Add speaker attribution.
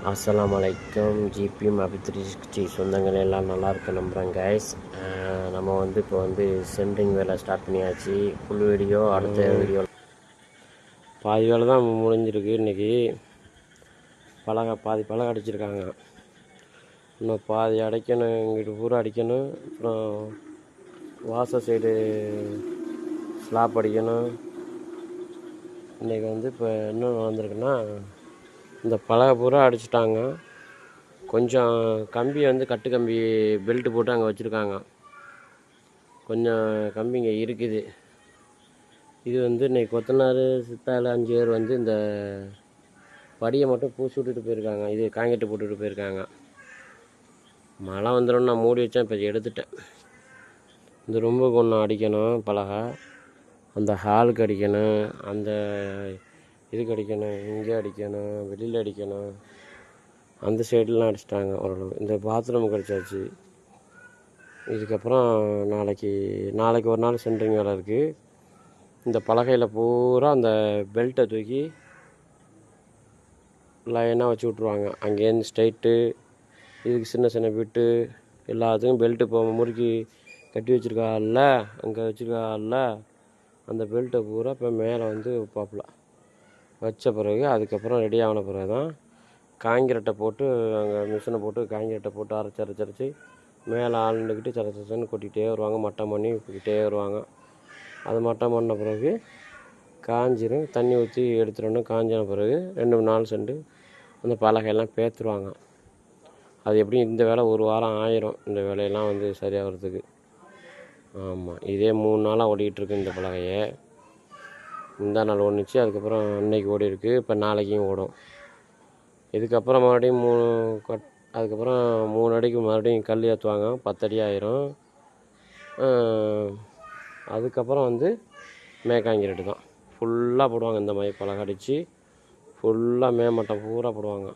Speaker 1: அஸ்ஸலாமலைக்கும் GB மபி360 சொந்தங்கள் எல்லாம் நல்லா இருக்க நம்புகிறேன் கைஸ். நம்ம இப்போ சென்ட்ரிங் வேலை ஸ்டார்ட் பண்ணியாச்சு. ஃபுல் வீடியோ அடுத்த வீடியோ பாதி வேலை தான் முடிஞ்சிருக்கு. இன்றைக்கி பாதி பலகை அடிச்சிருக்காங்க. இன்னும் பாதி அடைக்கணும், இங்கிட்டு பூரா அடிக்கணும். அப்புறம் வாசல் சைடு ஸ்லாப் அடிக்கணும். இன்றைக்கி இப்போ என்ன வந்திருக்குன்னா, இந்த பலகை பூரா அடிச்சிட்டாங்க. கொஞ்சம் கம்பி கட்டு கம்பி பெல்ட்டு போட்டு அங்கே வச்சுருக்காங்க. கொஞ்சம் கம்பி இங்கே இருக்குது. இது இன்றைக்கி கொத்தனார் சித்தாள் 5 பேர் இந்த படியை மட்டும் பூசி விட்டுட்டு போயிருக்காங்க. இது காங்கிரீட்டு போட்டுட்டு போயிருக்காங்க. மழை வந்துடும் நான் மூடி வச்சேன். இப்போ எடுத்துட்டேன். இந்த ரொம்ப ஒன்று அடிக்கணும் பலகை. அந்த ஹாலுக்கு அடிக்கணும், அந்த இதுக்கு அடிக்கணும், இங்கே அடிக்கணும், வெளியில் அடிக்கணும். அந்த சைடெலாம் அடிச்சிட்டாங்க ஓரளவு. இந்த பாத்ரூமுக்கு அடித்தாச்சு. இதுக்கப்புறம் நாளைக்கு ஒரு நாள் சென்ட்ரிங் வேலை இருக்குது. இந்த பலகையில் பூரா அந்த பெல்ட்டை தூக்கி லைனாக வச்சு விட்ருவாங்க. அங்கேருந்து ஸ்ட்ரைட்டு இதுக்கு சின்ன சின்ன பிட்டு எல்லாத்துக்கும் பெல்ட்டு முறுக்கி கட்டி வச்சுருக்கால, அங்கே வச்சுருக்கால அந்த பெல்ட்டை பூரா இப்போ மேலே வைப்பாப்புல. வச்ச பிறகு அதுக்கப்புறம் ரெடி ஆன பிறகு தான் காங்கிரீட்டை போட்டு அங்கே மிஷினை போட்டு காங்கிரீட்டை போட்டு அரைச்சி மேலே ஆளுந்துக்கிட்டு சரச்சன்னு கொட்டிகிட்டே வருவாங்க. மட்டம் பண்ணி கொட்டிகிட்டே வருவாங்க. அது மட்டம் பண்ண பிறகு காஞ்சிரும். தண்ணி ஊற்றி எடுத்துடணும். காஞ்சின பிறகு 2-4 சென்ட் அந்த பலகையெல்லாம் பேத்துருவாங்க. அது எப்படியும் இந்த வேலை 1 வாரம் ஆயிரும். இந்த வேலையெல்லாம் சரியாகிறதுக்கு. ஆமாம், இதே 3 நாளாக ஓடிக்கிட்டுருக்கு இந்த பலகையை. இந்த நாள் ஓடிச்சு. அதுக்கப்புறம் இன்றைக்கி ஓடி இருக்குது. இப்போ நாளைக்கும் ஓடும். இதுக்கப்புறம் மறுபடியும் அதுக்கப்புறம் 3 அடிக்கு மறுபடியும் கல் ஏற்றுவாங்க. 10 அடி ஆயிரும். அதுக்கப்புறம் மேக்காங்கிரட்டு தான் ஃபுல்லாக போடுவாங்க. இந்த மாதிரி பலகை அடித்து ஃபுல்லாக மேமட்டம் பூரா போடுவாங்க.